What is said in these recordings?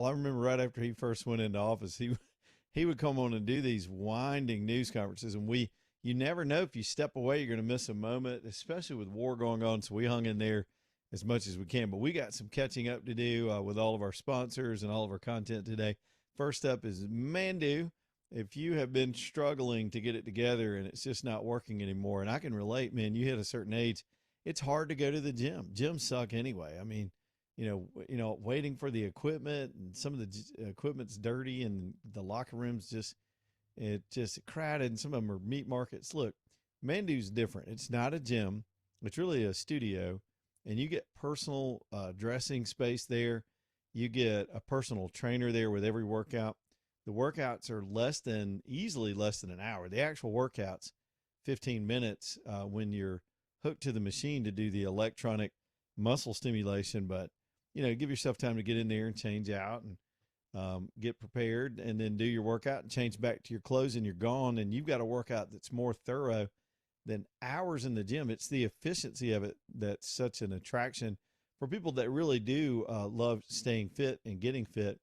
Well, I remember right after he first went into office, he would come on and do these winding news conferences, and you never know if you step away, you're going to miss a moment, especially with war going on. So we hung in there as much as we can, but we got some catching up to do with all of our sponsors and all of our content today. First up is Mandu. If you have been struggling to get it together and it's just not working anymore, and I can relate, man, you hit a certain age, it's hard to go to the gym. Gyms suck anyway. I mean, waiting for the equipment, and some of the equipment's dirty, and the locker rooms just crowded, and some of them are meat markets. Look, Mandu's different. It's not a gym. It's really a studio, and you get personal dressing space there. You get a personal trainer there with every workout. The workouts are easily less than an hour. The actual workouts, 15 minutes when you're hooked to the machine to do the electronic muscle stimulation. But, give yourself time to get in there and change out and get prepared, and then do your workout and change back to your clothes, and you're gone. And you've got a workout that's more thorough than hours in the gym. It's the efficiency of it that's such an attraction for people that really do love staying fit and getting fit.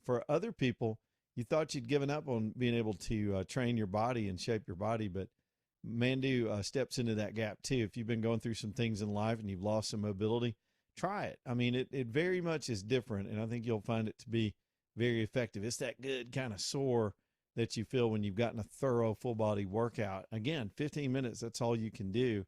For other people, you thought you'd given up on being able to train your body and shape your body, but Mandu steps into that gap too. If you've been going through some things in life and you've lost some mobility, try it. I mean, it very much is different, and I think you'll find it to be very effective. It's that good kind of sore that you feel when you've gotten a thorough full body workout. Again, 15 minutes, that's all you can do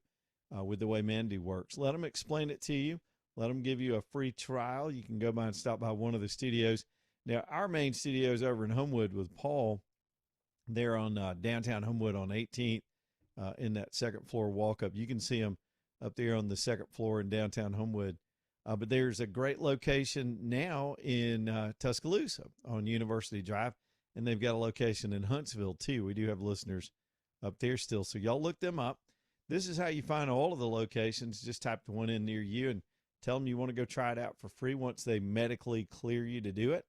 with the way Mandu works. Let them explain it to you. Let them give you a free trial. You can go by and stop by one of the studios. Now, our main studio is over in Homewood with Paul. They're on downtown Homewood on 18th in that second floor walk up. You can see them up there on the second floor in downtown Homewood. But there's a great location now in Tuscaloosa on University Drive, and they've got a location in Huntsville too. We do have listeners up there still, so y'all look them up. This is how you find all of the locations. Just type the one in near you and tell them you want to go try it out for free once they medically clear you to do it.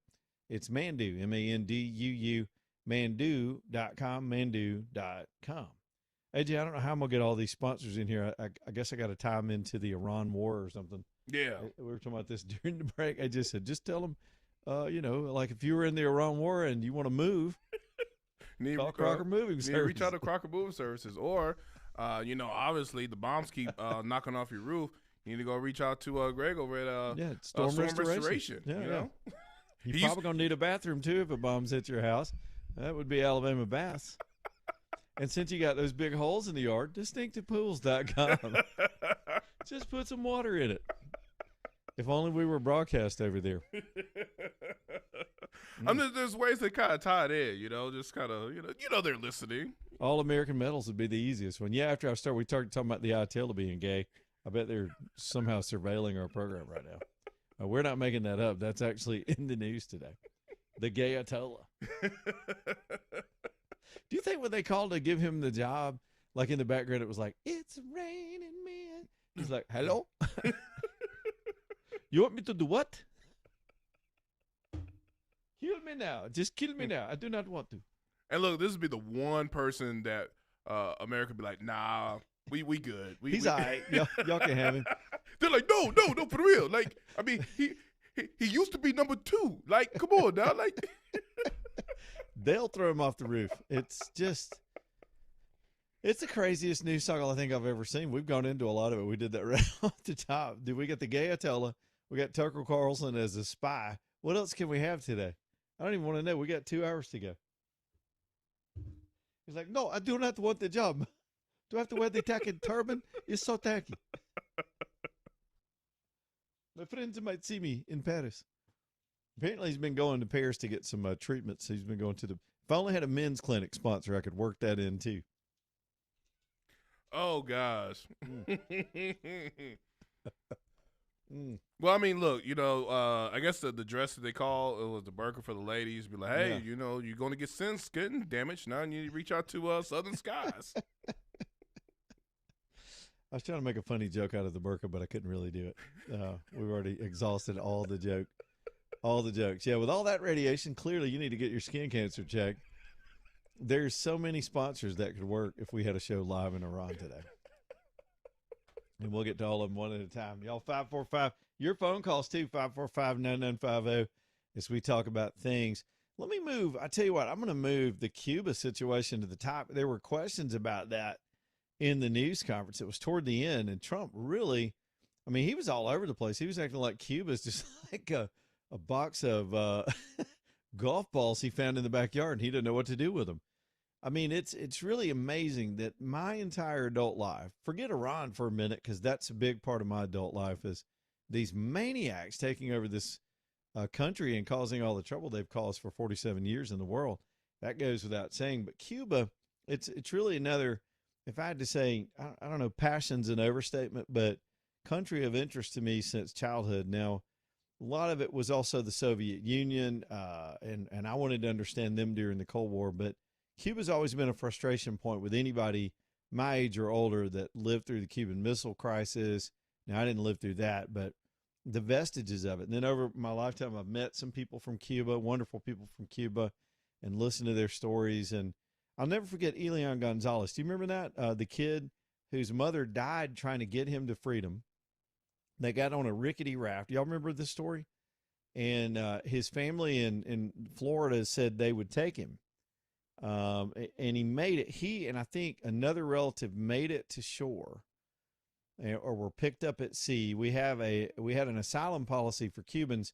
It's Mandu, MANDUU, Mandu.com, Mandu.com. AJ, I don't know how I'm going to get all these sponsors in here. I guess I got to tie them into the Iran war or something. Yeah. We were talking about this during the break. I just said, just tell them, like if you were in the Iran war and you want to move, call Crocker Moving Services. Reach out to Crocker Moving Services. Or, obviously the bombs keep knocking off your roof. You need to go reach out to Greg over at Storm Restoration. Yeah. You're probably going to need a bathroom, too, if a bomb's hit your house. That would be Alabama Baths. And since you got those big holes in the yard, distinctivepools.com. Just put some water in it. If only we were broadcast over there. There's ways to kind of tie it in, just kind of, they're listening. All American Metals would be the easiest one. Yeah, after we started talking about the ITEL being gay, I bet they're somehow surveilling our program right now. We're not making that up. That's actually in the news today. The gay Ayatollah. Do you think when they called to give him the job, like in the background, it was like, it's raining men? He's like, hello? You want me to do what? Kill me now. Just kill me now. I do not want to. And look, this would be the one person that America would be like, nah, we good. He's all right. Y'all can have him. They're like, no, for real. Like, I mean, he used to be number 2. Like, come on now. Like, they'll throw him off the roof. It's the craziest news cycle I think I've ever seen. We've gone into a lot of it. We did that right off the top. Did we get the gay Ayatollah? We got Tucker Carlson as a spy. What else can we have today? I don't even want to know. We got 2 hours to go. He's like, no, I do not want the job. Do I have to wear the tacky turban? It's so tacky. My friends might see me in Paris. Apparently, he's been going to Paris to get some treatments. He's been going to if I only had a men's clinic sponsor, I could work that in too. Oh, gosh. Well, I mean, look, I guess the dress that they call, it was the burqa for the ladies. Be like, hey, you're going to get skin damage. Now you need to reach out to Southern Skies. I was trying to make a funny joke out of the burqa, but I couldn't really do it. We've already exhausted all the jokes. Yeah, with all that radiation, clearly you need to get your skin cancer checked. There's so many sponsors that could work if we had a show live in Iran today. And we'll get to all of them one at a time. Y'all, 545, your phone calls too, 545-9950 as we talk about things. Let me move. I tell you what, I'm going to move the Cuba situation to the top. There were questions about that in the news conference. It was toward the end, and Trump really, I mean, he was all over the place. He was acting like Cuba's just like a box of golf balls he found in the backyard, and he didn't know what to do with them. I mean, it's really amazing that my entire adult life, forget Iran for a minute, because that's a big part of my adult life, is these maniacs taking over this country and causing all the trouble they've caused for 47 years in the world. That goes without saying. But Cuba, it's really another, if I had to say, I don't know, passion's an overstatement, but country of interest to me since childhood. Now, a lot of it was also the Soviet Union, and I wanted to understand them during the Cold War. But Cuba's always been a frustration point with anybody my age or older that lived through the Cuban Missile Crisis. Now, I didn't live through that, but the vestiges of it. And then over my lifetime, I've met some people from Cuba, wonderful people from Cuba, and listened to their stories. And I'll never forget Elian Gonzalez. Do you remember that? The kid whose mother died trying to get him to freedom. They got on a rickety raft. Y'all remember this story? And his family in Florida said they would take him. And he made it. He and I think another relative made it to shore, or were picked up at sea. We had an asylum policy for Cubans.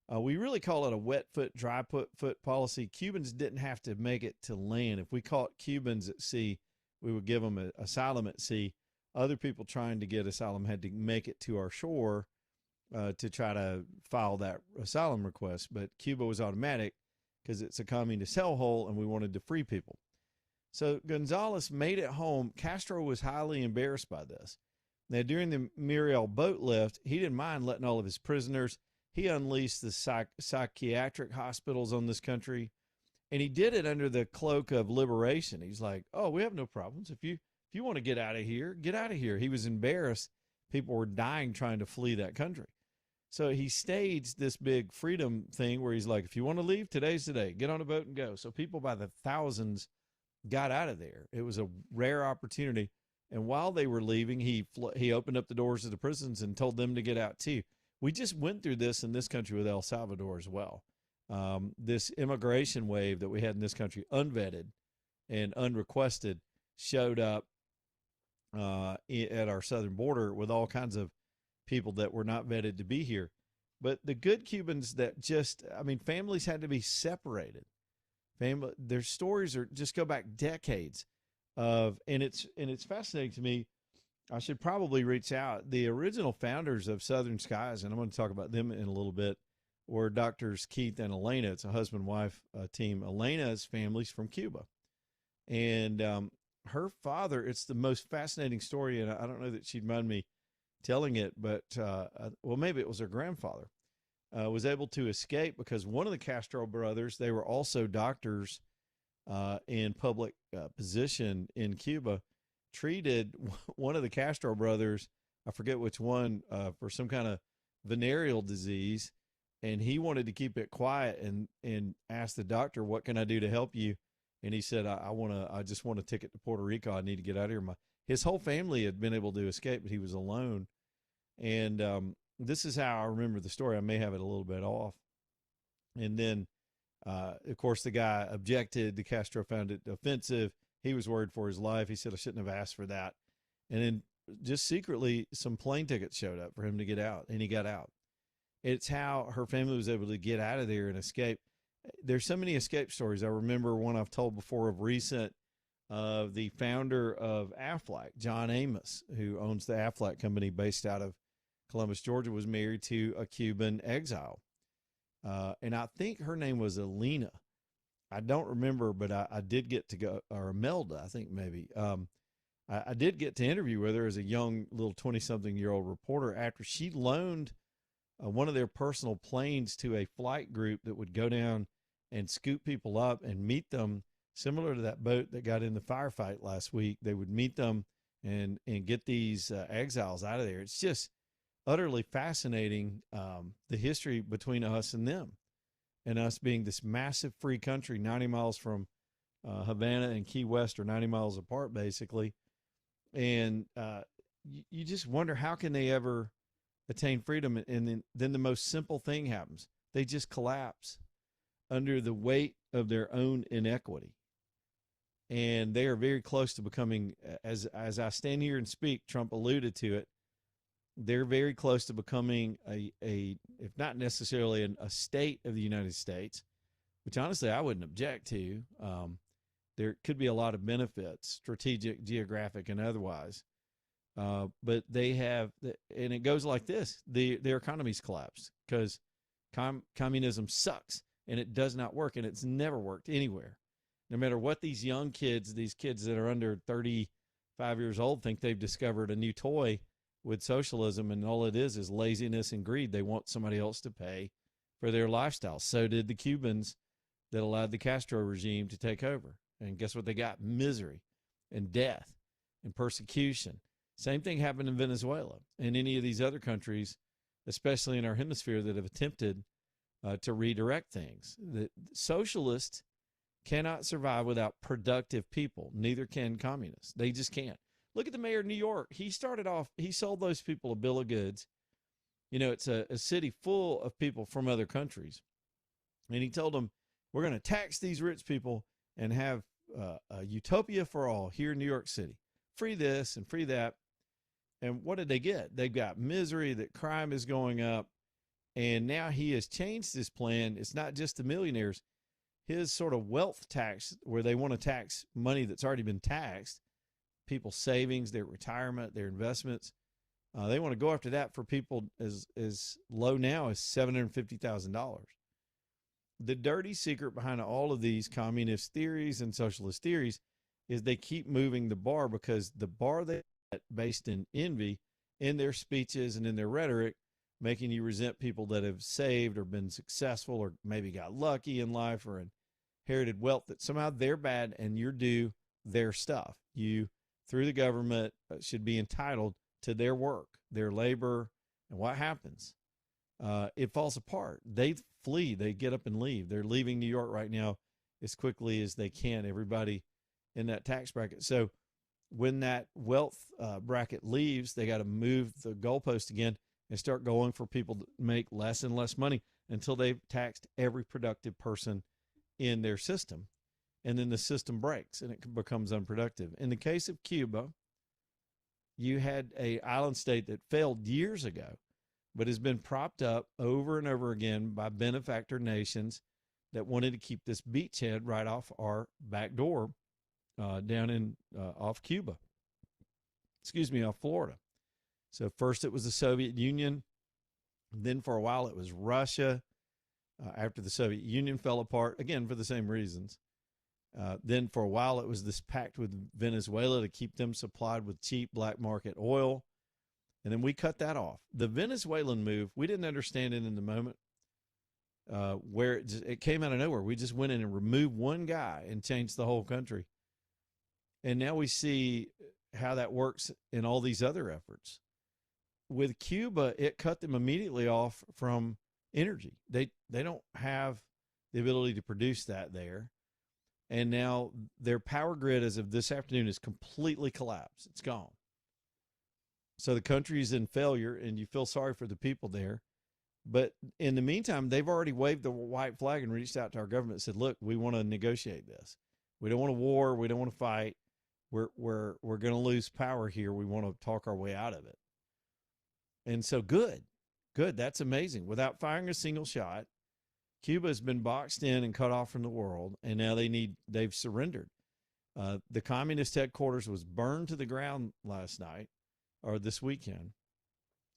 We really call it a wet foot, dry foot policy. Cubans didn't have to make it to land. If we caught Cubans at sea, we would give them an asylum at sea. Other people trying to get asylum had to make it to our shore to try to file that asylum request. But Cuba was automatic because it's a communist hellhole, and we wanted to free people. So Gonzalez made it home. Castro was highly embarrassed by this. Now, during the Muriel boat lift, he didn't mind letting all of his prisoners. He unleashed the psychiatric hospitals on this country, and he did it under the cloak of liberation. He's like, oh, we have no problems. If you want to get out of here, get out of here. He was embarrassed. People were dying trying to flee that country. So he staged this big freedom thing where he's like, if you want to leave, today's the day. Get on a boat and go. So people by the thousands got out of there. It was a rare opportunity. And while they were leaving, he opened up the doors of the prisons and told them to get out too. We just went through this in this country with El Salvador as well. This immigration wave that we had in this country, unvetted and unrequested, showed up at our southern border with all kinds of people that were not vetted to be here. But the good Cubans that families had to be separated. Their stories just go back decades and it's fascinating to me. I should probably reach out. The original founders of Southern Skies, and I'm going to talk about them in a little bit, were Doctors Keith and Elena. It's a husband-wife team. Elena's family's from Cuba. And her father, it's the most fascinating story, and I don't know that she'd mind me telling it, but, maybe it was her grandfather, was able to escape because one of the Castro brothers, they were also doctors in public position in Cuba, treated one of the Castro brothers, I forget which one, for some kind of venereal disease, and he wanted to keep it quiet and asked the doctor, what can I do to help you? And he said, I just want a ticket to Puerto Rico. I need to get out of here. His whole family had been able to escape, but he was alone. And this is how I remember the story. I may have it a little bit off. And then, of course, the guy objected. The Castro found it offensive. He was worried for his life. He said, I shouldn't have asked for that. And then just secretly, some plane tickets showed up for him to get out, and he got out. It's how her family was able to get out of there and escape. There's so many escape stories. I remember one I've told before of recent, the founder of Aflac, John Amos, who owns the Aflac company based out of Columbus, Georgia, was married to a Cuban exile. And I think her name was Elena. I don't remember, but I did get to go, or Imelda, I think maybe. I did get to interview with her as a young little 20-something-year-old reporter after she loaned one of their personal planes to a flight group that would go down and scoop people up and meet them, similar to that boat that got in the firefight last week. They would meet them and get these exiles out of there. It's just utterly fascinating, the history between us and them, and us being this massive free country 90 miles from Havana and Key West, are 90 miles apart basically. And you just wonder, how can they ever attain freedom? And then the most simple thing happens. they just collapse under the weight of their own inequity. And they are very close to becoming, as I stand here and speak, Trump alluded to it, they're very close to becoming a if not necessarily a state of the United States, which honestly I wouldn't object to. There could be a lot of benefits, strategic, geographic, and otherwise. But they have, and it goes like this: their economies collapsed because communism sucks and it does not work, and it's never worked anywhere. No matter what these young kids, these kids that are under 35 years old, think they've discovered a new toy with socialism, and all it is laziness and greed. They want somebody else to pay for their lifestyle. So did the Cubans that allowed the Castro regime to take over. And guess what they got? Misery and death and persecution. Same thing happened in Venezuela and any of these other countries, especially in our hemisphere, that have attempted to redirect things. The socialists cannot survive without productive people. Neither can communists. They just can't. Look at the mayor of New York. He started off, he sold those people a bill of goods. You know, it's a city full of people from other countries. And he told them, we're going to tax these rich people and have a utopia for all here in New York City. Free this and free that. And what did they get? They've got misery, that crime is going up. And now he has changed his plan. It's not just the millionaires. His sort of wealth tax, where they want to tax money that's already been taxed, people's savings, their retirement, their investments. They want to go after that for people as low now as $750,000. The dirty secret behind all of these communist theories and socialist theories is they keep moving the bar, because the bar they set based in envy in their speeches and in their rhetoric, making you resent people that have saved or been successful or maybe got lucky in life or inherited wealth, that somehow they're bad and you're due their stuff. You, through the government, should be entitled to their work, their labor. And what happens? It falls apart. They flee. They get up and leave. They're leaving New York right now as quickly as they can, everybody in that tax bracket. So when that wealth bracket leaves, they got to move the goalpost again and start going for people that make less and less money until they've taxed every productive person in their system. And then the system breaks and it becomes unproductive. In the case of Cuba, you had an island state that failed years ago, but has been propped up over and over again by benefactor nations that wanted to keep this beachhead right off our back door down in off Cuba. Off Florida. So first it was the Soviet Union. Then for a while it was Russia. After the Soviet Union fell apart, again for the same reasons. Then for a while it was this pact with Venezuela to keep them supplied with cheap black market oil. And then we cut that off. The Venezuelan move, we didn't understand it in the moment, where it came out of nowhere. We just went in and removed one guy and changed the whole country. And now we see how that works in all these other efforts. With Cuba, it cut them immediately off from energy. They don't have the ability to produce that there. And now their power grid as of this afternoon is completely collapsed. It's gone. So the country is in failure, and you feel sorry for the people there. But in the meantime, they've already waved the white flag and reached out to our government and said, look, we want to negotiate this. We don't want a war. We don't want to fight. We're going to lose power here. We want to talk our way out of it. And so good. That's amazing. Without firing a single shot, Cuba has been boxed in and cut off from the world, and now they've surrendered. The communist headquarters was burned to the ground last night, or this weekend,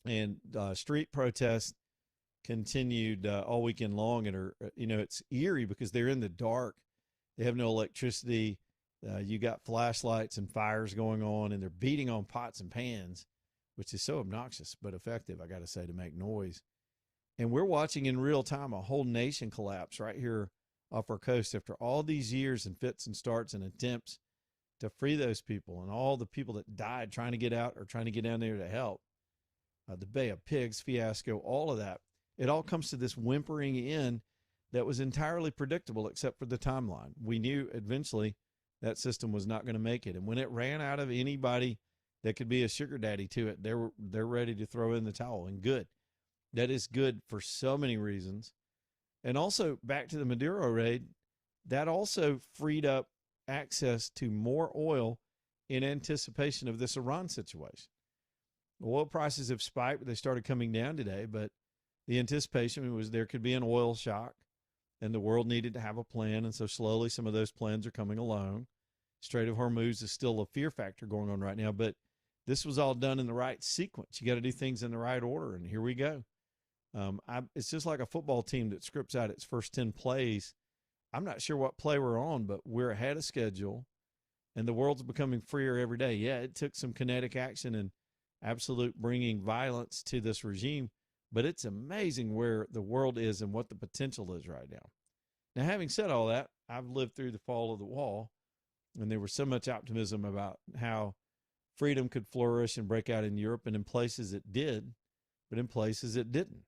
and street protests continued all weekend long, and it's eerie because they're in the dark. They have no electricity. You got flashlights and fires going on, and they're beating on pots and pans, which is so obnoxious but effective, I got to say, to make noise. And we're watching in real time a whole nation collapse right here off our coast after all these years and fits and starts and attempts to free those people and all the people that died trying to get out or trying to get down there to help. The Bay of Pigs fiasco, all of that. It all comes to this whimpering end that was entirely predictable except for the timeline. We knew eventually that system was not going to make it. And when it ran out of anybody that could be a sugar daddy to it, they're ready to throw in the towel. And good. That is good for so many reasons. And also back to the Maduro raid, that also freed up access to more oil in anticipation of this Iran situation. Oil prices have spiked, but they started coming down today. But the anticipation was there could be an oil shock, and the world needed to have a plan. And so slowly some of those plans are coming along. Strait of Hormuz is still a fear factor going on right now, but this was all done in the right sequence. You got to do things in the right order, and here we go. It's just like a football team that scripts out its first 10 plays. I'm not sure what play we're on, but we're ahead of schedule, and the world's becoming freer every day. Yeah, it took some kinetic action and absolute bringing violence to this regime, but it's amazing where the world is and what the potential is right now. Now, having said all that, I've lived through the fall of the wall, and there was so much optimism about how freedom could flourish and break out in Europe, and in places it did, but in places it didn't.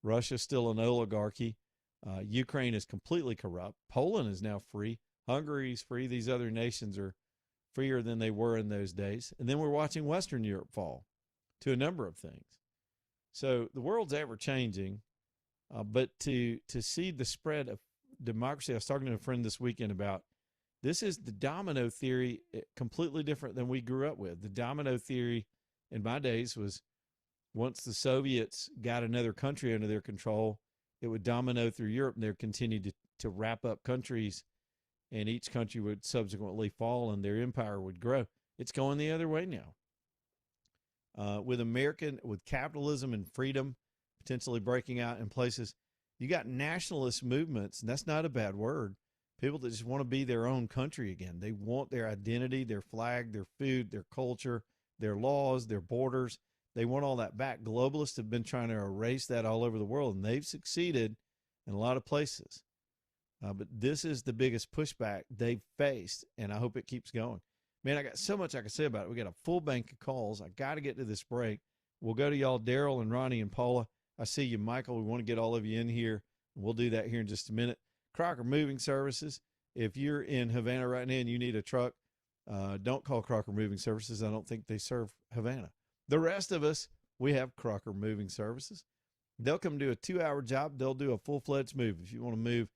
Russia's still an oligarchy. Ukraine is completely corrupt. Poland is now free. Hungary's free. These other nations are freer than they were in those days. And then we're watching Western Europe fall to a number of things. So the world's ever changing, but to see the spread of democracy, I was talking to a friend this weekend about this is the domino theory, completely different than we grew up with. The domino theory in my days was once the Soviets got another country under their control, it would domino through Europe, and they would continue to wrap up countries, and each country would subsequently fall and their empire would grow. It's going the other way now. With capitalism and freedom potentially breaking out in places, you got nationalist movements, and that's not a bad word. People that just want to be their own country again. They want their identity, their flag, their food, their culture, their laws, their borders. They want all that back. Globalists have been trying to erase that all over the world, and they've succeeded in a lot of places. But this is the biggest pushback they've faced, and I hope it keeps going. Man, I got so much I can say about it. We got a full bank of calls. I got to get to this break. We'll go to y'all, Daryl and Ronnie and Paula. I see you, Michael. We want to get all of you in here. We'll do that here in just a minute. Crocker Moving Services. If you're in Havana right now and you need a truck, don't call Crocker Moving Services. I don't think they serve Havana. The rest of us, we have Crocker Moving Services. They'll come do a 2-hour job. They'll do a full-fledged move. If you want to move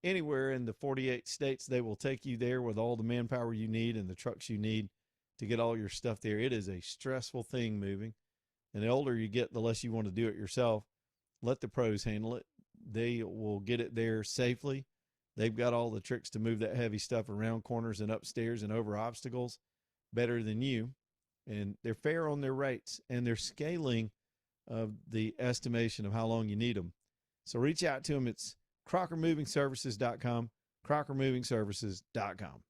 anywhere in the 48 states, they will take you there with all the manpower you need and the trucks you need to get all your stuff there. It is a stressful thing moving. And the older you get, the less you want to do it yourself. Let the pros handle it. They will get it there safely. They've got all the tricks to move that heavy stuff around corners and upstairs and over obstacles better than you. And they're fair on their rates, and they're scaling of the estimation of how long you need them. So reach out to them. It's CrockerMovingServices.com, CrockerMovingServices.com.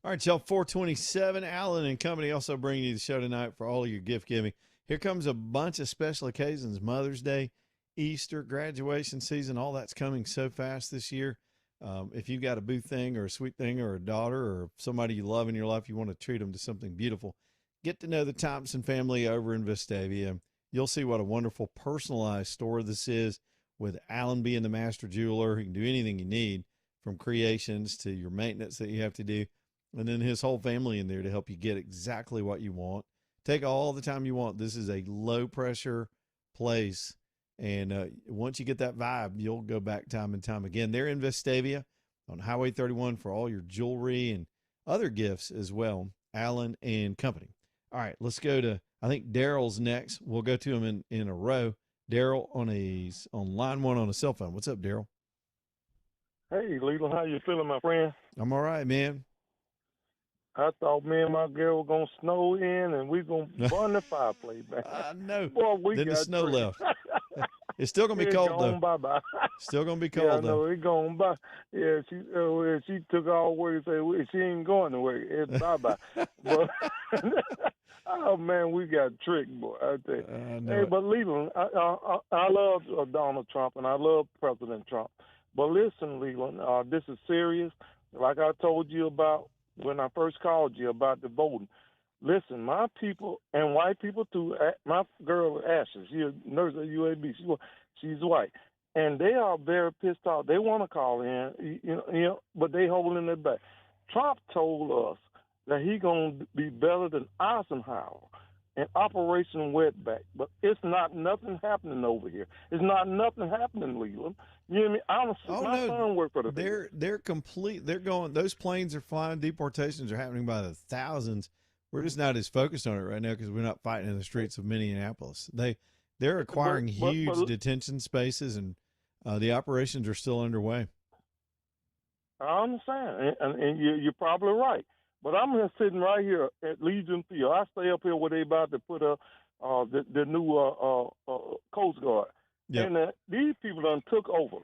All right, y'all, 427. Allen and Company also bringing you the show tonight for all of your gift giving. Here comes a bunch of special occasions: Mother's Day, Easter, graduation season. All that's coming so fast this year. If you've got a boo thing or a sweet thing or a daughter or somebody you love in your life, you want to treat them to something beautiful, get to know the Thompson family over in Vestavia. You'll see what a wonderful personalized store this is, with Allen being the master jeweler. He can do anything you need, from creations to your maintenance that you have to do. And then his whole family in there to help you get exactly what you want. Take all the time you want. This is a low pressure place. And once you get that vibe, you'll go back time and time again. They're in Vestavia on Highway 31 for all your jewelry and other gifts as well. Allen and Company. All right, let's go to, I think Daryl's next. We'll go to him in a row. Daryl on line one on a cell phone. What's up, Daryl? Hey, Leland, how you feeling, my friend? I'm all right, man. I thought me and my girl were going to snow in and we going to burn the fireplace, man. I know. Boy, Then the snow left. It's still going to be cold, though. Bye-bye. Still going to be Yeah, cold, I though. know, it's going by. Yeah, she took all the way and said she ain't going nowhere. It's bye-bye. But, oh, man, we got tricked, boy. I tell you. Hey, it. but Leland, I love Donald Trump and I love President Trump. But listen, Leland, this is serious. Like I told you about when I first called you about the voting. Listen, my people and white people too. My girl Ashley, she's a nurse at UAB. She's white, and they are very pissed off. They want to call in, but they holding it back. Trump told us that he gonna be better than Eisenhower in Operation Wetback, but it's not nothing happening over here. It's not nothing happening, Leland. You know what I mean? My son worked for the. They're complete. They're going. Those planes are flying. Deportations are happening by the thousands. We're just not as focused on it right now because we're not fighting in the streets of Minneapolis. They're acquiring huge detention spaces, and the operations are still underway. I understand, and you're probably right. But I'm here sitting right here at Legion Field. I stay up here where they about to put the new Coast Guard. Yep. And these people done took over.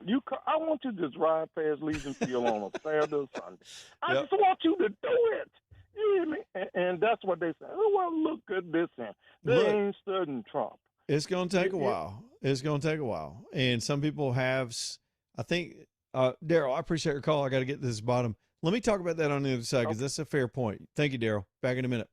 I want you to just ride past Legion Field on a Saturday or Sunday. I just want you to do it. You hear me? And that's what they say. Oh, well, look at this thing. They ain't studying Trump. It's going to take a while. It's going to take a while. And some people have, I think, Daryl, I appreciate your call. I got to get to this bottom. Let me talk about that on the other side because that's a fair point. Thank you, Daryl. Back in a minute.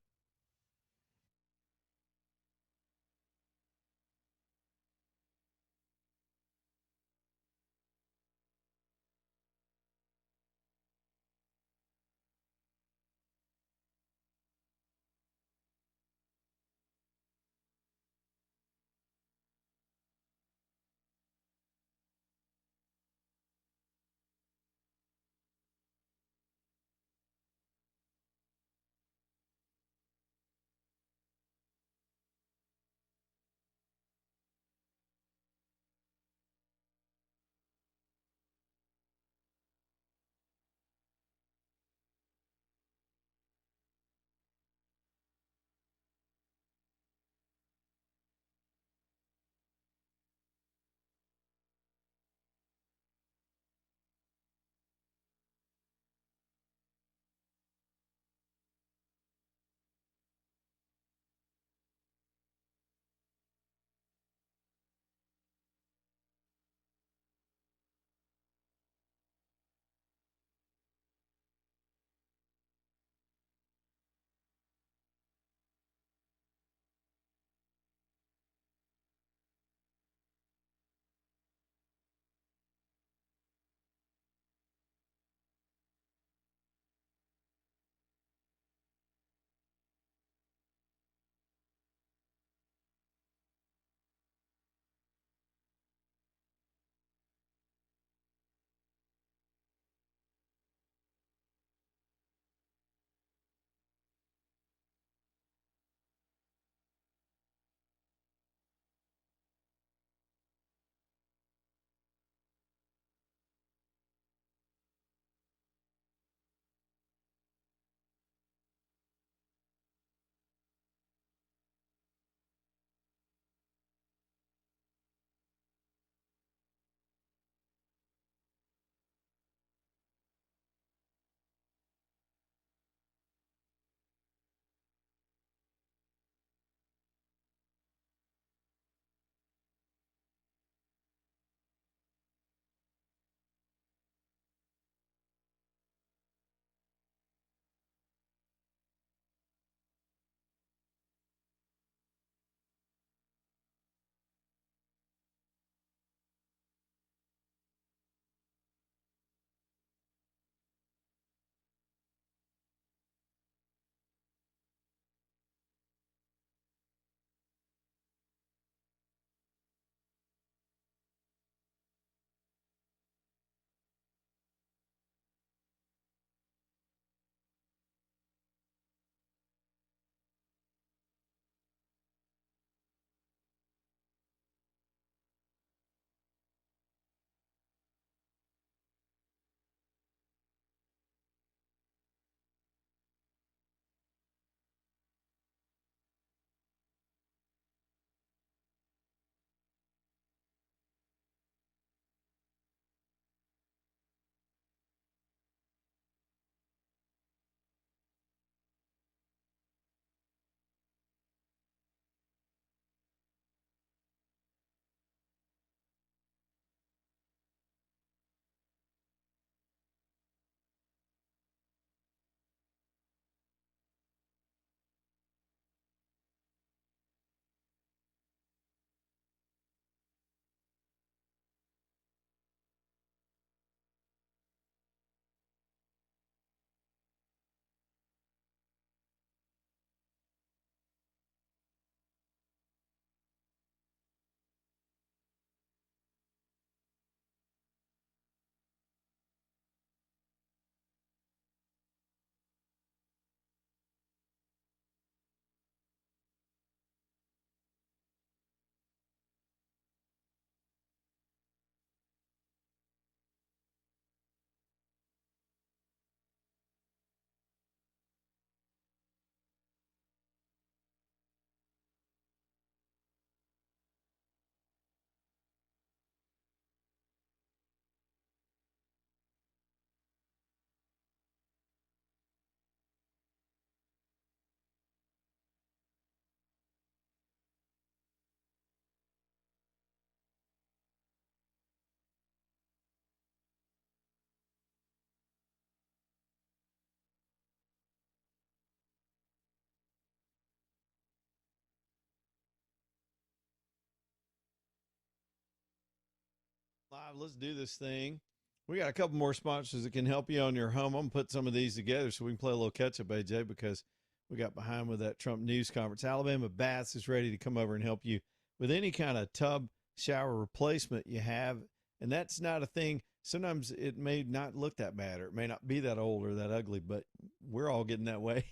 live. Let's do this thing. We got a couple more sponsors that can help you on your home. I'm going to put some of these together so we can play a little catch-up, AJ, because we got behind with that Trump news conference. Alabama Baths is ready to come over and help you with any kind of tub shower replacement you have. And that's not a thing. Sometimes it may not look that bad, or it may not be that old or that ugly, but we're all getting that way.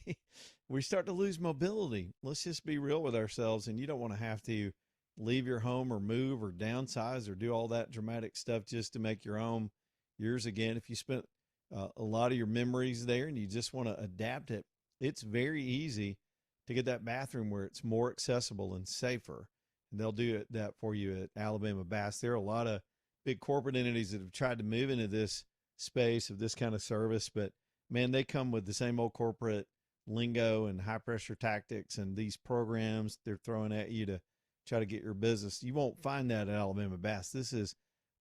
We start to lose mobility. Let's just be real with ourselves. And you don't want to have to leave your home or move or downsize or do all that dramatic stuff just to make your home yours again. If you spent a lot of your memories there and you just want to adapt it, it's very easy to get that bathroom where it's more accessible and safer. And they'll do that for you at Alabama Baths. There are a lot of big corporate entities that have tried to move into this space of this kind of service, but man, they come with the same old corporate lingo and high pressure tactics and these programs they're throwing at you to try to get your business. You won't find that at Alabama Baths. This is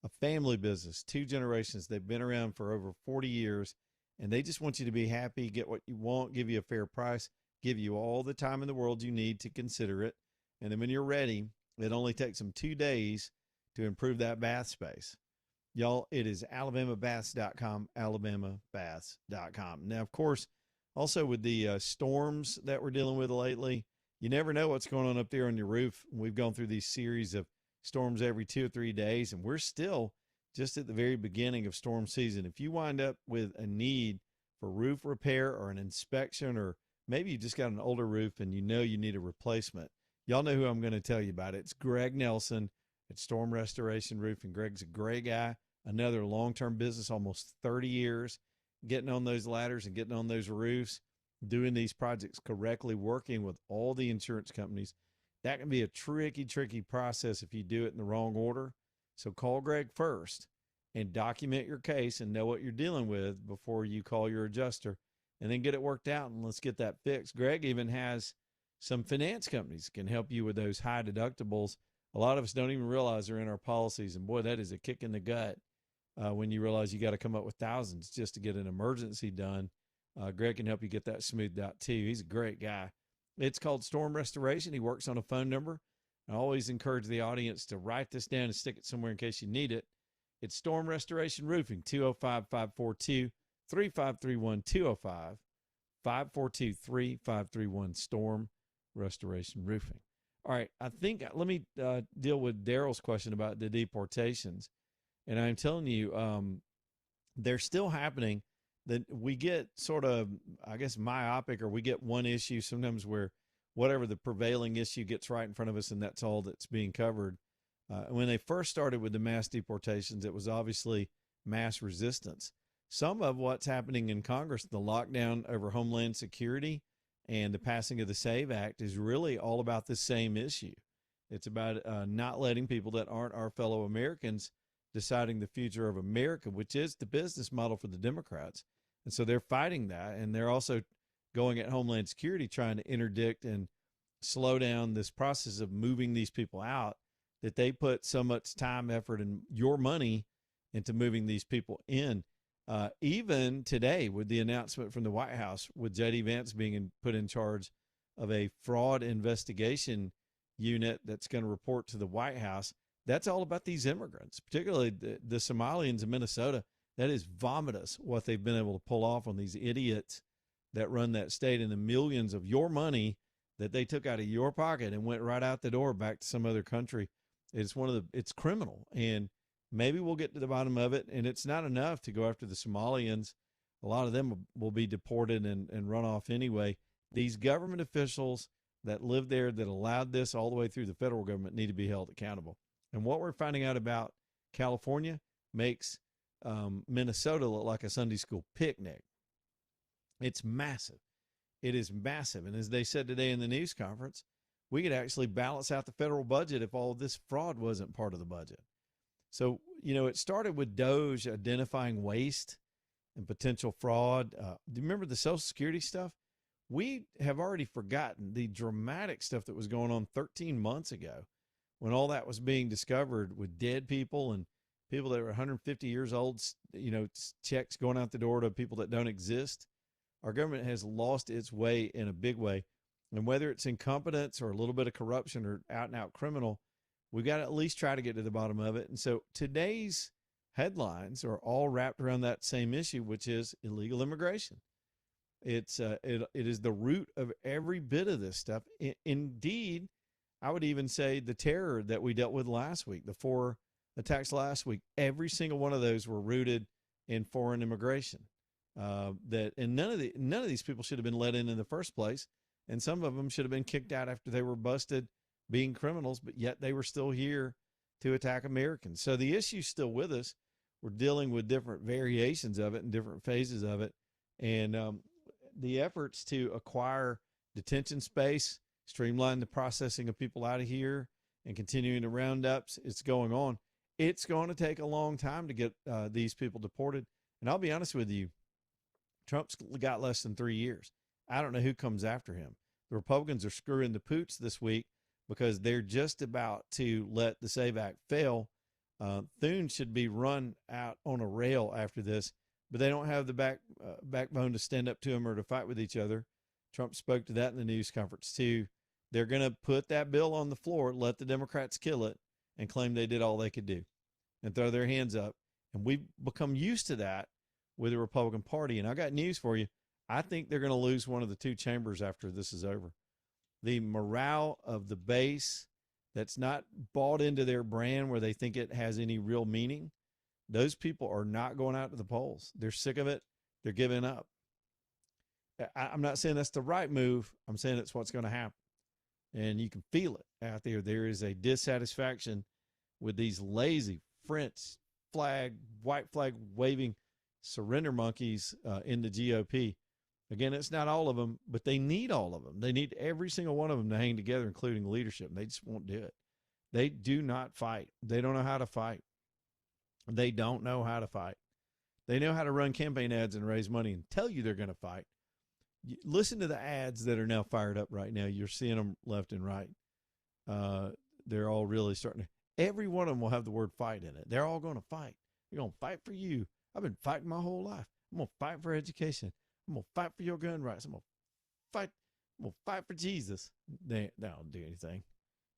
a family business, 2 generations. They've been around for over 40 years, and they just want you to be happy, get what you want, give you a fair price, give you all the time in the world you need to consider it. And then when you're ready, it only takes them 2 days to improve that bath space. Y'all, it is alabamabaths.com, alabamabaths.com. Now, of course, also with the storms that we're dealing with lately, you never know what's going on up there on your roof. We've gone through these series of storms every 2 or 3 days, and we're still just at the very beginning of storm season. If you wind up with a need for roof repair or an inspection, or maybe you just got an older roof and you know you need a replacement, y'all know who I'm going to tell you about. It's Greg Nelson at Storm Restoration Roofing. Greg's a great guy, another long-term business, almost 30 years, getting on those ladders and getting on those roofs, doing these projects correctly, working with all the insurance companies. That can be a tricky process if you do it in the wrong order. So call Greg first and document your case and know what you're dealing with before you call your adjuster, and then get it worked out, and let's get that fixed. Greg even has some finance companies that can help you with those high deductibles. A lot of us don't even realize they're in our policies, and boy, that is a kick in the gut when you realize you got to come up with thousands just to get an emergency done. Greg can help you get that smoothed out too. He's a great guy. It's called Storm Restoration. He works on a phone number. I always encourage the audience to write this down and stick it somewhere in case you need it. It's Storm Restoration Roofing, 205-542-3531, 205-542-3531, Storm Restoration Roofing. All right, I think let me deal with Daryl's question about the deportations. And I'm telling you, they're still happening. That we get sort of, I guess, myopic, or we get one issue sometimes where whatever the prevailing issue gets right in front of us, and that's all that's being covered. When they first started with the mass deportations, it was obviously mass resistance. Some of what's happening in Congress, the lockdown over Homeland Security and the passing of the SAVE Act, is really all about the same issue. It's about not letting people that aren't our fellow Americans deciding the future of America, which is the business model for the Democrats. And so they're fighting that, and they're also going at Homeland Security, trying to interdict and slow down this process of moving these people out, that they put so much time, effort, and your money into moving these people in. Even today, with the announcement from the White House, with J.D. Vance being put in charge of a fraud investigation unit that's going to report to the White House, that's all about these immigrants, particularly the Somalians in Minnesota. That is vomitous what they've been able to pull off on these idiots that run that state, and the millions of your money that they took out of your pocket and went right out the door back to some other country. It's criminal, and maybe we'll get to the bottom of it. And it's not enough to go after the Somalians. A lot of them will be deported and run off anyway. These government officials that live there that allowed this all the way through the federal government need to be held accountable. And what we're finding out about California makes Minnesota look like a Sunday school picnic. It's massive. It is massive. And as they said today in the news conference, we could actually balance out the federal budget if all of this fraud wasn't part of the budget. So, it started with DOJ identifying waste and potential fraud. Do you remember the Social Security stuff? We have already forgotten the dramatic stuff that was going on 13 months ago when all that was being discovered with dead people and people that were 150 years old, checks going out the door to people that don't exist. Our government has lost its way in a big way. And whether it's incompetence or a little bit of corruption or out and out criminal, we've got to at least try to get to the bottom of it. And so today's headlines are all wrapped around that same issue, which is illegal immigration. It is the root of every bit of this stuff. Indeed, I would even say the terror that we dealt with last week, the 4 attacks last week, every single one of those were rooted in foreign immigration. And none of these people should have been let in the first place, and some of them should have been kicked out after they were busted being criminals, but yet they were still here to attack Americans. So the issue's still with us. We're dealing with different variations of it and different phases of it, and the efforts to acquire detention space, streamline the processing of people out of here, and continuing the roundups, it's going on. It's going to take a long time to get these people deported. And I'll be honest with you, Trump's got less than 3 years. I don't know who comes after him. The Republicans are screwing the pooch this week because they're just about to let the SAVE Act fail. Thune should be run out on a rail after this, but they don't have the backbone to stand up to him or to fight with each other. Trump spoke to that in the news conference too. They're going to put that bill on the floor, let the Democrats kill it, and claim they did all they could do and throw their hands up. And we've become used to that with the Republican Party. And I got news for you. I think they're going to lose one of the 2 chambers after this is over. The morale of the base that's not bought into their brand where they think it has any real meaning, those people are not going out to the polls. They're sick of it. They're giving up. I'm not saying that's the right move. I'm saying it's what's going to happen. And you can feel it out there. There is a dissatisfaction with these lazy French flag, white flag waving surrender monkeys in the GOP. Again, it's not all of them, but they need all of them. They need every single one of them to hang together, including leadership. And they just won't do it. They do not fight. They don't know how to fight. They don't know how to fight. They know how to run campaign ads and raise money and tell you they're going to fight. Listen to the ads that are now fired up right now. You're seeing them left and right. They're all really starting to. Every one of them will have the word fight in it. They're all going to fight. They're going to fight for you. I've been fighting my whole life. I'm going to fight for education. I'm going to fight for your gun rights. I'm going to fight for Jesus. They don't do anything.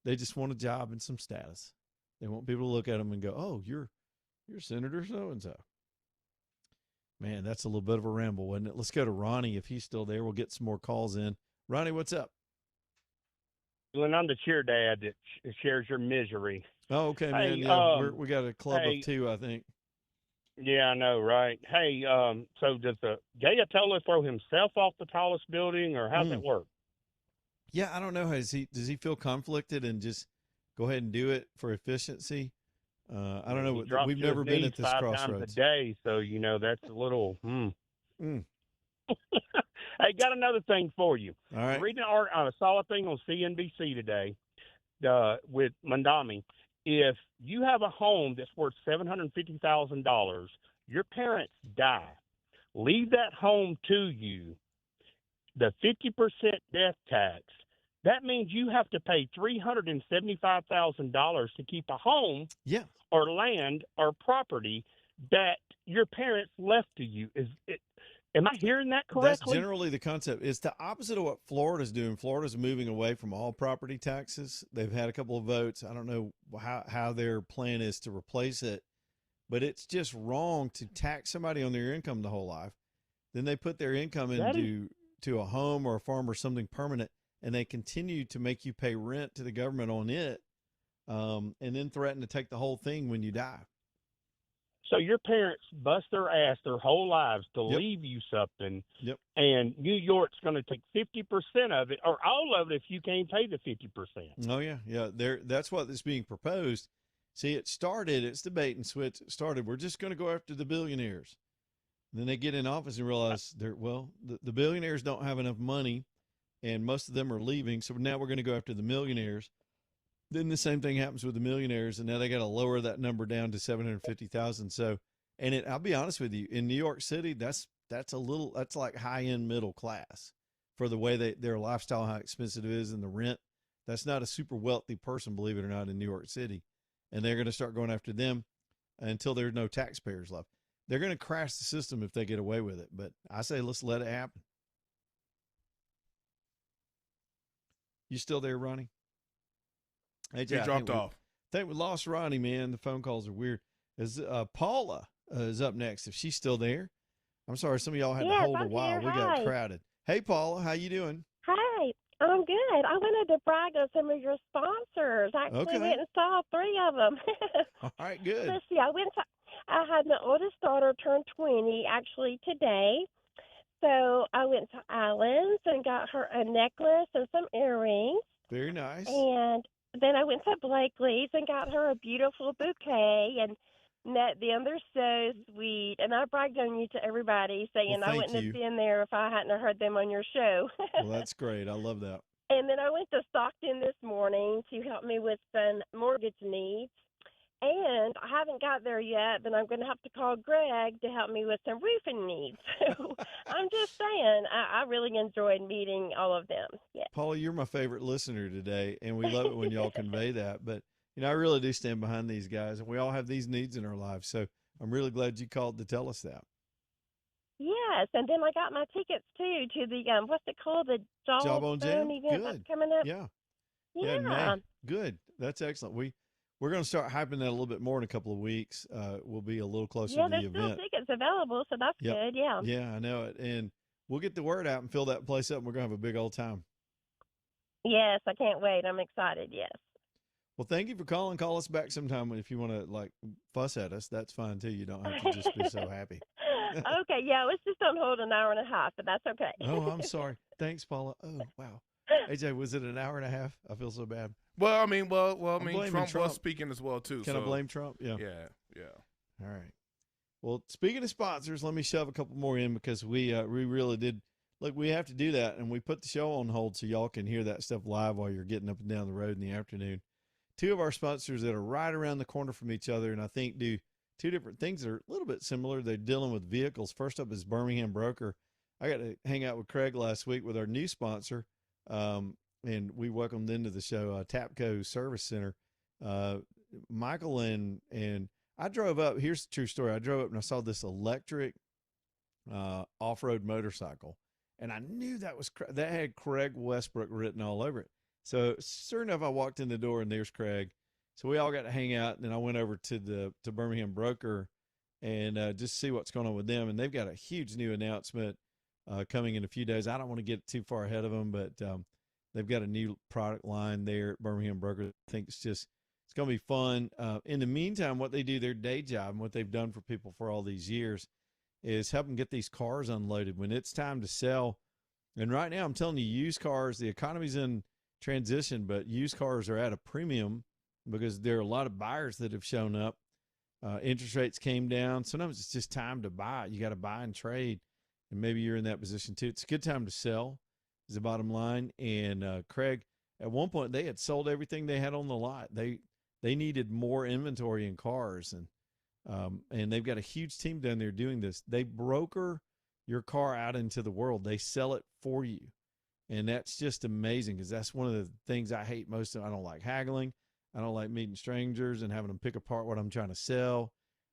They just want a job and some status. They want people to look at them and go, oh, you're Senator so-and-so. Man, that's a little bit of a ramble, wasn't it? Let's go to Ronnie. If he's still there, we'll get some more calls in. Ronnie, what's up? Well, I'm the cheer dad that shares your misery. Oh, okay, man. Hey, Yeah, we got a club of 2, I think. Yeah, I know, right? Hey, so does the Ayatollah throw himself off the tallest building, or how's it work? Yeah, I don't know. Does he feel conflicted and just go ahead and do it for efficiency? I don't know. We've never been at this 5 crossroads. times a day, so that's a little. Hey, got another thing for you. All right. Reading I saw a thing on CNBC today with Mandami. If you have a home that's worth $750,000, your parents die, leave that home to you, the 50% death tax, that means you have to pay $375,000 to keep a home or land or property that your parents left to you. Am I hearing that correctly? That's generally the concept. It's the opposite of what Florida's doing. Florida's moving away from all property taxes. They've had a couple of votes. I don't know how their plan is to replace it, but it's just wrong to tax somebody on their income the whole life. Then they put their income into a home or a farm or something permanent, and they continue to make you pay rent to the government on it, and then threaten to take the whole thing when you die. So your parents bust their ass their whole lives to leave you something, and New York's going to take 50% of it, or all of it if you can't pay the 50%. Oh, yeah. That's what is being proposed. See, it's debate and switch. It started, we're just going to go after the billionaires. And then they get in office and realize the billionaires don't have enough money, and most of them are leaving, so now we're going to go after the millionaires. Then the same thing happens with the millionaires, and now they got to lower that number down to 750,000. So, and I'll be honest with you, in New York City, that's like high end middle class for the way their lifestyle, how expensive it is, and the rent. That's not a super wealthy person, believe it or not, in New York City, and they're going to start going after them until there's no taxpayers left. They're going to crash the system if they get away with it. But I say let's let it happen. You still there, Ronnie? Hey, he dropped off. I think we lost Ronnie, man. The phone calls are weird. Is Paula is up next if she's still there. I'm sorry, some of y'all had to Yes, hold a I'm while. here. We got Hi. crowded. Hey, Paula, how you doing? Hi. I'm good. I wanted to brag on some of your sponsors. I actually Okay. went and saw 3 of them. All right, good. Let's see. I had my oldest daughter turn 20 actually today. So I went to Allen's and got her a necklace and some earrings. Very nice. And then I went to Blakely's and got her a beautiful bouquet and met them. They're so sweet. And I bragged on you to everybody, saying I thank wouldn't you. have been there if I hadn't heard them on your show. Well, that's great. I love that. And then I went to Stockton this morning to help me with some mortgage needs. And I haven't got there yet, but I'm going to have to call Greg to help me with some roofing needs. So I'm just saying, I really enjoyed meeting all of them. Yeah. Paula, you're my favorite listener today, and we love it when y'all convey that. But, I really do stand behind these guys, and we all have these needs in our lives. So I'm really glad you called to tell us that. Yes, and then I got my tickets too to the what's it called, the Jawbone Jam? event Good. that's coming up. Yeah. Yeah. May. Good. That's excellent. We're going to start hyping that a little bit more in a couple of weeks. We'll be a little closer to the there's event. still tickets available, so that's Yep. good. Yeah. Yeah, I know it. And we'll get the word out and fill that place up, and we're going to have a big old time. Yes, I can't wait. I'm excited. Yes. Well, thank you for calling. Call us back sometime if you want to fuss at us. That's fine too. You don't have to just be so happy. Okay, yeah, let's just on hold an hour and a half, but that's okay. Oh, I'm sorry. Thanks, Paula. Oh, wow. AJ, was it an hour and a half? I feel so bad. Well, I mean, Trump Trump was speaking as well too. Can I blame Trump? Yeah. Yeah. All right. Well, speaking of sponsors, let me shove a couple more in because we really did. Look, we have to do that, and we put the show on hold so y'all can hear that stuff live while you're getting up and down the road in the afternoon. 2 of our sponsors that are right around the corner from each other, and I think do 2 different things that are a little bit similar. They're dealing with vehicles. First up is Birmingham Broker. I got to hang out with Craig last week with our new sponsor, and we welcomed into the show Tapco Service Center. Michael and I drove up. Here's the true story. I drove up and I saw this electric off-road motorcycle, and I knew that had Craig Westbrook written all over it. So sure enough, I walked in the door and there's Craig. So we all got to hang out, and then I went over to Birmingham Broker and just see what's going on with them. And they've got a huge new announcement coming in a few days. I don't want to get too far ahead of them, but they've got a new product line there at Birmingham Broker. I think it's going to be fun. In the meantime, what they do, their day job, and what they've done for people for all these years is help them get these cars unloaded when it's time to sell. And right now, I'm telling you, used cars, the economy's in transition, but used cars are at a premium because there are a lot of buyers that have shown up. Interest rates came down. Sometimes it's just time to buy. You got to buy and trade, and maybe you're in that position too. It's a good time to sell is the bottom line. And Craig, at one point, they had sold everything they had on the lot. They needed more inventory in cars, and they've got a huge team down there doing this. They broker your car out into the world. They sell it for you. And that's just amazing because that's one of the things I hate most. I don't like haggling. I don't like meeting strangers and having them pick apart what I'm trying to sell.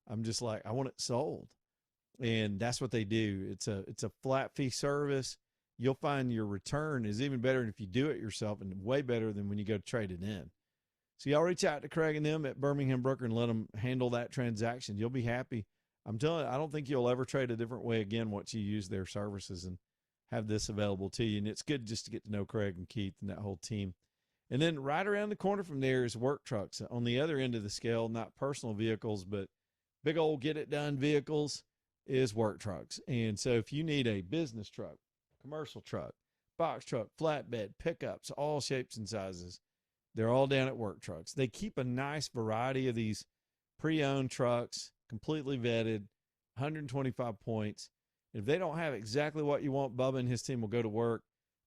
I'm just like, I want it sold. And that's what they do. It's a flat fee service. You'll find your return is even better if you do it yourself, and way better than when you go trade it in. So y'all reach out to Craig and them at Birmingham Broker and let them handle that transaction. You'll be happy. I'm telling you, I don't think you'll ever trade a different way again once you use their services and have this available to you. And it's good just to get to know Craig and Keith and that whole team. And then right around the corner from there is Work Trucks. On the other end of the scale, not personal vehicles, but big old get-it-done vehicles is Work Trucks. And so if you need a business truck, commercial truck, box truck, flatbed, pickups, all shapes and sizes, they're all down at Work Trucks. They keep a nice variety of these pre-owned trucks, completely vetted, 125 points. If they don't have exactly what you want, Bubba and his team will go to work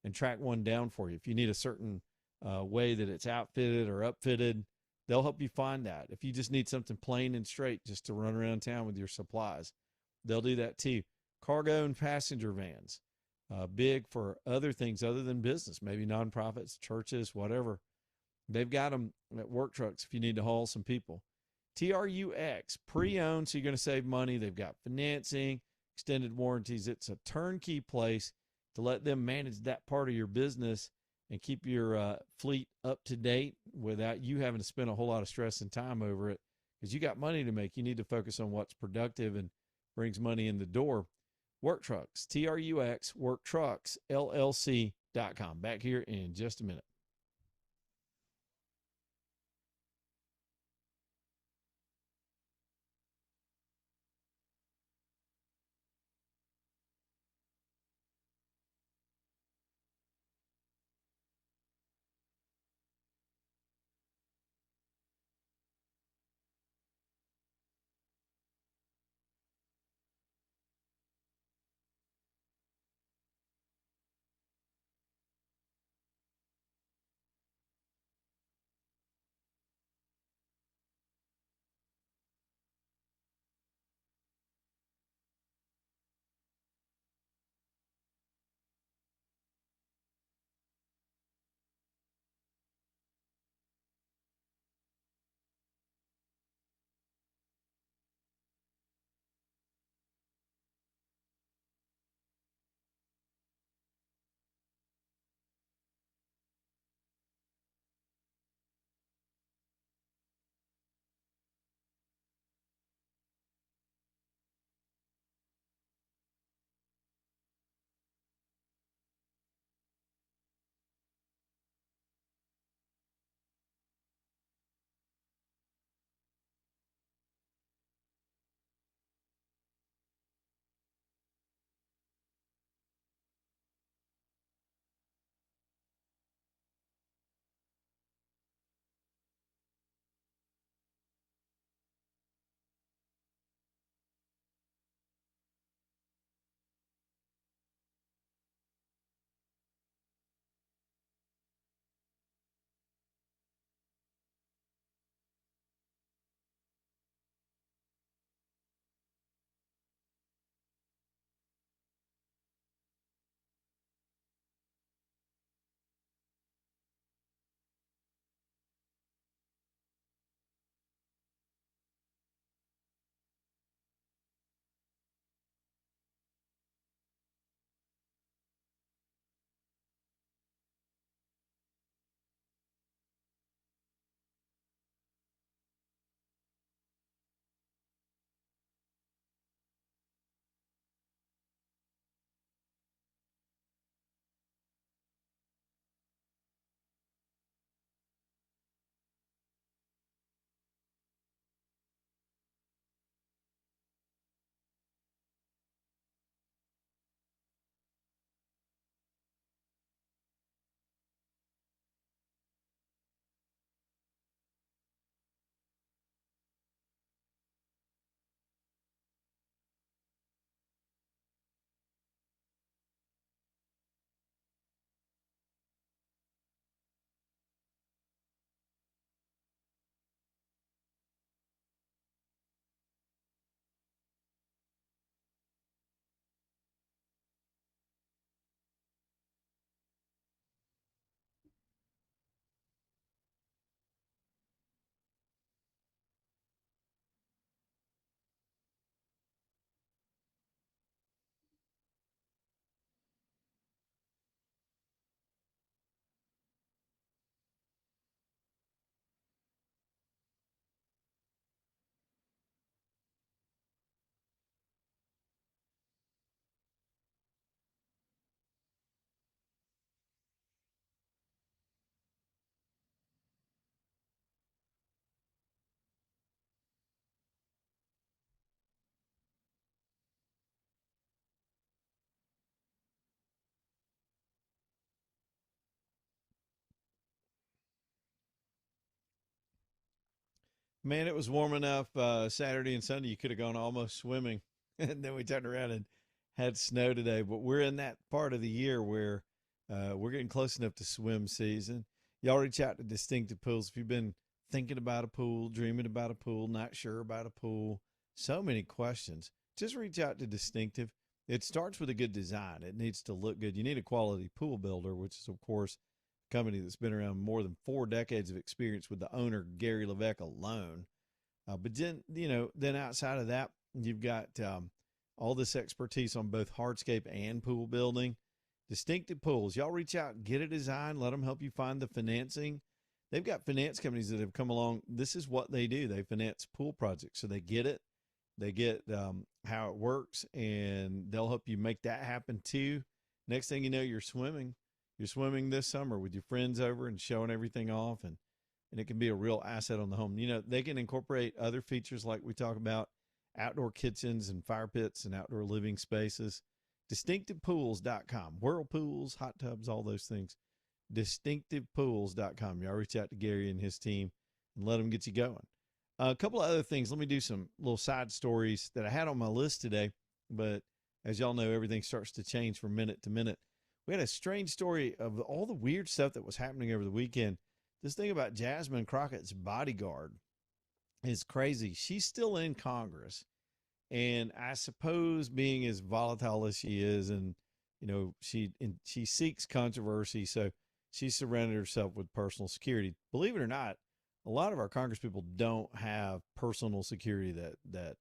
and track one down for you. If you need a certain way that it's outfitted or upfitted, they'll help you find that. If you just need something plain and straight just to run around town with your supplies, they'll do that too. Cargo and passenger vans, big for other things other than business, maybe nonprofits, churches, whatever. They've got them at Work Trucks if you need to haul some people. TRUX, pre-owned, so you're going to save money. They've got financing, extended warranties. It's a turnkey place to let them manage that part of your business and keep your fleet up to date without you having to spend a whole lot of stress and time over it because you got money to make. You need to focus on what's productive and brings money in the door. Work Trucks, TRUX, WorkTrucksLLC.com. Back here in just a minute. Man, it was warm enough Saturday and Sunday. You could have gone almost swimming. And then we turned around and had snow today. But we're in that part of the year where we're getting close enough to swim season. Y'all reach out to Distinctive Pools if you've been thinking about a pool, dreaming about a pool, not sure about a pool. So many questions. Just reach out to Distinctive. It starts with a good design. It needs to look good. You need a quality pool builder, which is, of course, company that's been around more than 4 decades of experience with the owner, Gary Levesque, alone. But then, then outside of that, you've got all this expertise on both hardscape and pool building. Distinctive Pools. Y'all reach out, get a design, let them help you find the financing. they've got finance companies that have come along. This is what they do. They finance pool projects. So they get it. They get how it works, and they'll help you make that happen too. Next thing you know, you're swimming. You're swimming this summer with your friends over and showing everything off, and it can be a real asset on the home. You know, they can incorporate other features like we talk about, outdoor kitchens and fire pits and outdoor living spaces. DistinctivePools.com. Whirlpools, hot tubs, all those things. DistinctivePools.com. Y'all reach out to Gary and his team and let them get you going. A couple of other things. Let me do some little side stories that I had on my list today, but as y'all know, everything starts to change from minute to minute. We had a strange story of all the weird stuff that was happening over the weekend. This thing about Jasmine Crockett's bodyguard is crazy. She's still in Congress, and I suppose being as volatile as she is, and you know, she seeks controversy, so she surrounded herself with personal security. Believe it or not, a lot of our Congress people don't have personal security that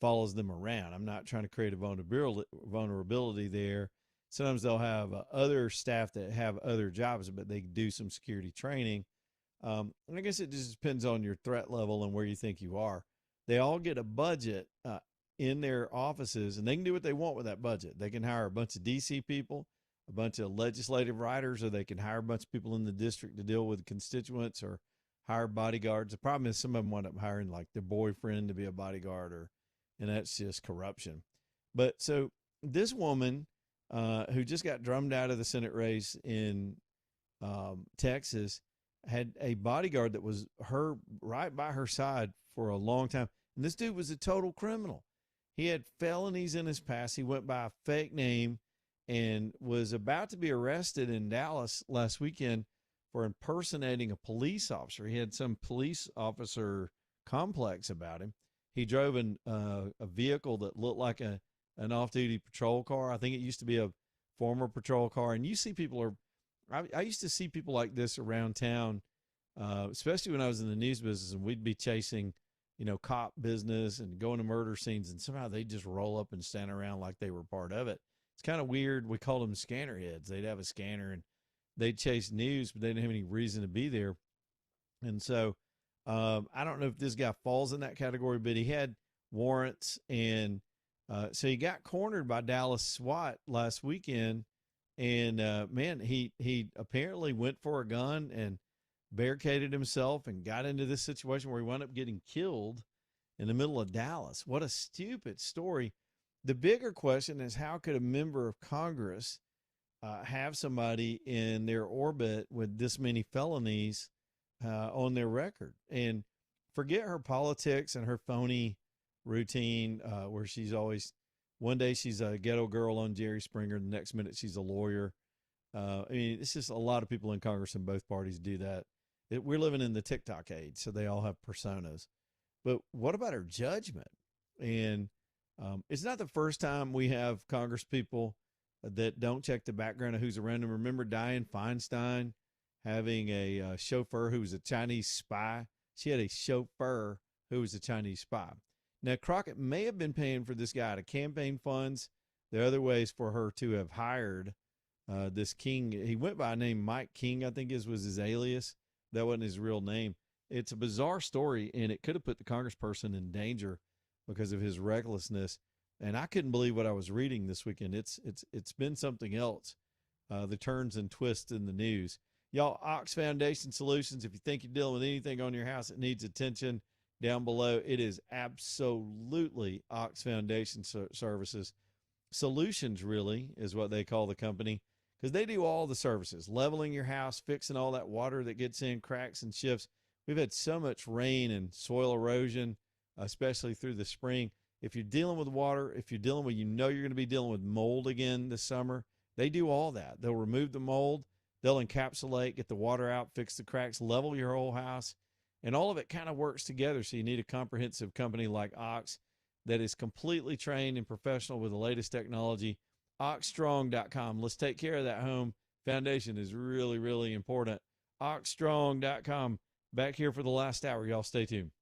follows them around. I'm not trying to create a vulnerability there. Sometimes they'll have other staff that have other jobs, but they do some security training. And I guess it just depends on your threat level and where you think you are. They all get a budget in their offices, and they can do what they want with that budget. They can hire a bunch of DC people, a bunch of legislative writers, or they can hire a bunch of people in the district to deal with constituents, or hire bodyguards. The problem is some of them wind up hiring like their boyfriend to be a bodyguard, and that's just corruption. But so this woman who just got drummed out of the Senate race in Texas had a bodyguard that was right by her side for a long time. And this dude was a total criminal. He had felonies in his past. He went by a fake name and was about to be arrested in Dallas last weekend for impersonating a police officer. He had some police officer complex about him. He drove a vehicle that looked like an off-duty patrol car. I think it used to be a former patrol car. And you see I used to see people like this around town, especially when I was in the news business, and we'd be chasing, you know, cop business and going to murder scenes, and somehow they just roll up and stand around like they were part of it. It's kind of weird. We called them scanner heads. They'd have a scanner and they'd chase news, but they didn't have any reason to be there. And so I don't know if this guy falls in that category, but he had warrants, and so he got cornered by Dallas SWAT last weekend. And man, he apparently went for a gun and barricaded himself and got into this situation where he wound up getting killed in the middle of Dallas. What a stupid story. The bigger question is, how could a member of Congress have somebody in their orbit with this many felonies on their record? And forget her politics and her phony routine where she's always, one day she's a ghetto girl on Jerry Springer, the next minute she's a lawyer. I mean, it's just a lot of people in Congress in both parties do that. We're living in the TikTok age, so they all have personas. But what about her judgment? And it's not the first time we have Congress people that don't check the background of who's around them. Remember Dianne Feinstein having a chauffeur who was a Chinese spy? She had a chauffeur who was a Chinese spy. Now, Crockett may have been paying for this guy out of campaign funds. There are other ways for her to have hired this King. He went by a name Mike King, I think was his alias. That wasn't his real name. It's a bizarre story, and it could have put the congressperson in danger because of his recklessness. And I couldn't believe what I was reading this weekend. It's been something else, the turns and twists in the news. Y'all, Ox Foundation Solutions, if you think you're dealing with anything on your house that needs attention, down below, it is absolutely Ox Foundation Services. Solutions, really, is what they call the company, because they do all the services, leveling your house, fixing all that water that gets in, cracks and shifts. We've had so much rain and soil erosion, especially through the spring. If you're dealing with water, if you're dealing with, you're going to be dealing with mold again this summer, they do all that. They'll remove the mold, they'll encapsulate, get the water out, fix the cracks, level your whole house. And all of it kind of works together. So you need a comprehensive company like Ox that is completely trained and professional with the latest technology. Oxstrong.com. Let's take care of that home. Foundation is really, really important. Oxstrong.com. Back here for the last hour. Y'all stay tuned.